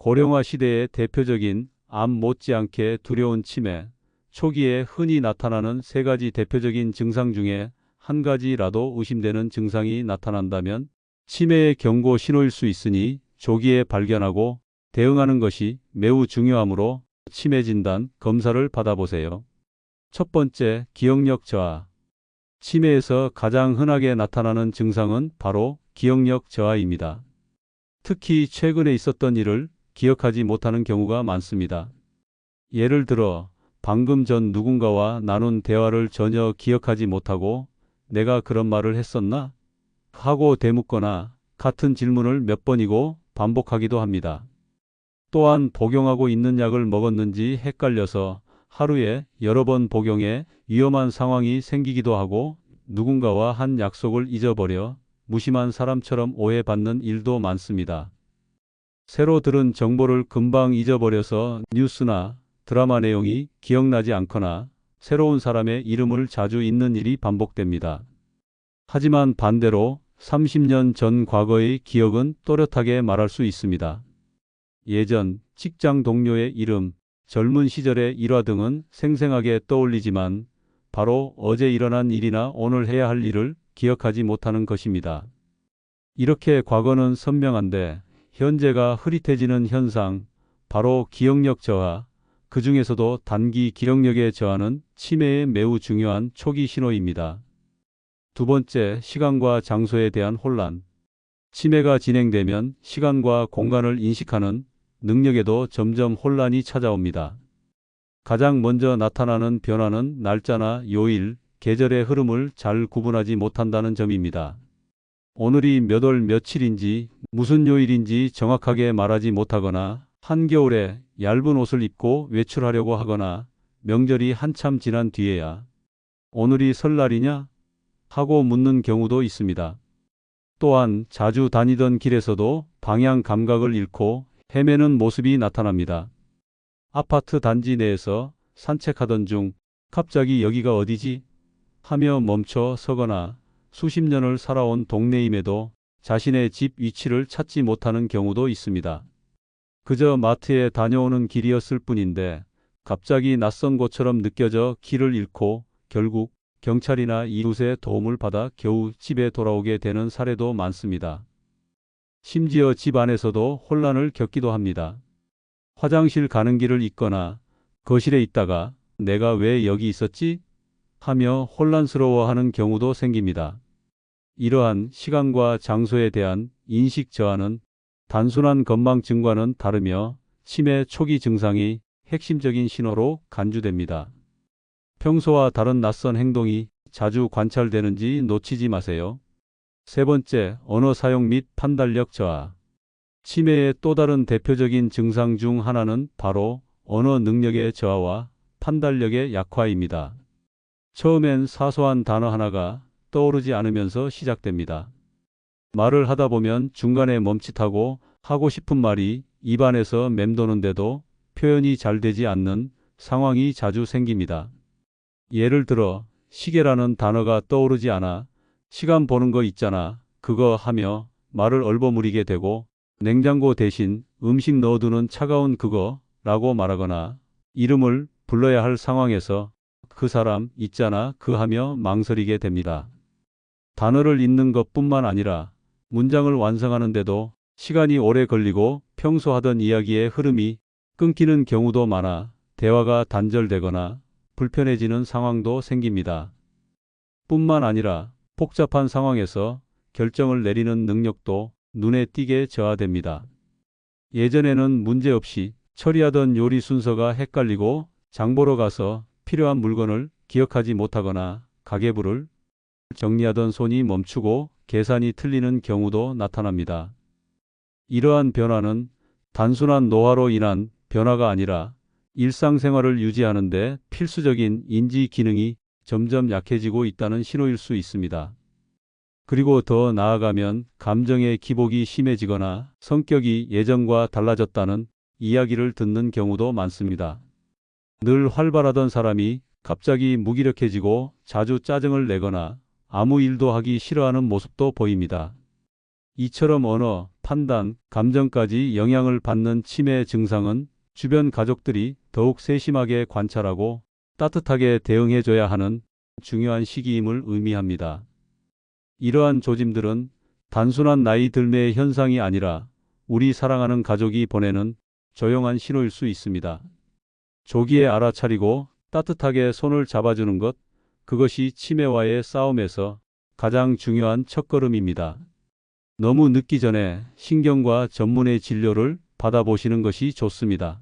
고령화 시대의 대표적인 암 못지않게 두려운 치매, 초기에 흔히 나타나는 세 가지 대표적인 증상 중에 한 가지라도 의심되는 증상이 나타난다면 치매의 경고 신호일 수 있으니 조기에 발견하고 대응하는 것이 매우 중요하므로 치매 진단 검사를 받아보세요. 첫 번째, 기억력 저하. 치매에서 가장 흔하게 나타나는 증상은 바로 기억력 저하입니다. 특히 최근에 있었던 일을 기억하지 못하는 경우가 많습니다. 예를 들어 방금 전 누군가와 나눈 대화를 전혀 기억하지 못하고 내가 그런 말을 했었나? 하고 되묻거나 같은 질문을 몇 번이고 반복하기도 합니다. 또한 복용하고 있는 약을 먹었는지 헷갈려서 하루에 여러 번 복용해 위험한 상황이 생기기도 하고 누군가와 한 약속을 잊어버려 무심한 사람처럼 오해받는 일도 많습니다. 새로 들은 정보를 금방 잊어버려서 뉴스나 드라마 내용이 기억나지 않거나 새로운 사람의 이름을 자주 잊는 일이 반복됩니다. 하지만 반대로 30년 전 과거의 기억은 또렷하게 말할 수 있습니다. 예전 직장 동료의 이름, 젊은 시절의 일화 등은 생생하게 떠올리지만 바로 어제 일어난 일이나 오늘 해야 할 일을 기억하지 못하는 것입니다. 이렇게 과거는 선명한데 현재가 흐릿해지는 현상, 바로 기억력 저하, 그 중에서도 단기 기억력의 저하는 치매의 매우 중요한 초기 신호입니다. 두 번째, 시간과 장소에 대한 혼란. 치매가 진행되면 시간과 공간을 인식하는 능력에도 점점 혼란이 찾아옵니다. 가장 먼저 나타나는 변화는 날짜나 요일, 계절의 흐름을 잘 구분하지 못한다는 점입니다. 오늘이 몇 월 며칠인지 무슨 요일인지 정확하게 말하지 못하거나 한겨울에 얇은 옷을 입고 외출하려고 하거나 명절이 한참 지난 뒤에야 오늘이 설날이냐? 하고 묻는 경우도 있습니다. 또한 자주 다니던 길에서도 방향 감각을 잃고 헤매는 모습이 나타납니다. 아파트 단지 내에서 산책하던 중 갑자기 여기가 어디지? 하며 멈춰 서거나 수십 년을 살아온 동네임에도 자신의 집 위치를 찾지 못하는 경우도 있습니다. 그저 마트에 다녀오는 길이었을 뿐인데 갑자기 낯선 곳처럼 느껴져 길을 잃고 결국 경찰이나 이웃의 도움을 받아 겨우 집에 돌아오게 되는 사례도 많습니다. 심지어 집 안에서도 혼란을 겪기도 합니다. 화장실 가는 길을 잊거나 거실에 있다가 내가 왜 여기 있었지? 하며 혼란스러워하는 경우도 생깁니다. 이러한 시간과 장소에 대한 인식 저하는 단순한 건망증과는 다르며 치매 초기 증상이 핵심적인 신호로 간주됩니다. 평소와 다른 낯선 행동이 자주 관찰되는지 놓치지 마세요. 세 번째, 언어 사용 및 판단력 저하. 치매의 또 다른 대표적인 증상 중 하나는 바로 언어 능력의 저하와 판단력의 약화입니다. 처음엔 사소한 단어 하나가 떠오르지 않으면서 시작됩니다. 말을 하다 보면 중간에 멈칫하고 하고 싶은 말이 입안에서 맴도는데도 표현이 잘 되지 않는 상황이 자주 생깁니다. 예를 들어 시계라는 단어가 떠오르지 않아 시간 보는 거 있잖아 그거 하며 말을 얼버무리게 되고 냉장고 대신 음식 넣어두는 차가운 그거 라고 말하거나 이름을 불러야 할 상황에서 그 사람 있잖아 그 하며 망설이게 됩니다. 단어를 읽는 것뿐만 아니라 문장을 완성하는데도 시간이 오래 걸리고 평소 하던 이야기의 흐름이 끊기는 경우도 많아 대화가 단절되거나 불편해지는 상황도 생깁니다. 뿐만 아니라 복잡한 상황에서 결정을 내리는 능력도 눈에 띄게 저하됩니다. 예전에는 문제없이 처리하던 요리 순서가 헷갈리고 장 보러 가서 필요한 물건을 기억하지 못하거나 가계부를 정리하던 손이 멈추고 계산이 틀리는 경우도 나타납니다. 이러한 변화는 단순한 노화로 인한 변화가 아니라 일상생활을 유지하는 데 필수적인 인지 기능이 점점 약해지고 있다는 신호일 수 있습니다. 그리고 더 나아가면 감정의 기복이 심해지거나 성격이 예전과 달라졌다는 이야기를 듣는 경우도 많습니다. 늘 활발하던 사람이 갑자기 무기력해지고 자주 짜증을 내거나 아무 일도 하기 싫어하는 모습도 보입니다. 이처럼 언어, 판단, 감정까지 영향을 받는 치매 증상은 주변 가족들이 더욱 세심하게 관찰하고 따뜻하게 대응해줘야 하는 중요한 시기임을 의미합니다. 이러한 조짐들은 단순한 나이 들매의 현상이 아니라 우리 사랑하는 가족이 보내는 조용한 신호일 수 있습니다. 조기에 알아차리고 따뜻하게 손을 잡아주는 것, 그것이 치매와의 싸움에서 가장 중요한 첫걸음입니다. 너무 늦기 전에 신경과 전문의 진료를 받아보시는 것이 좋습니다.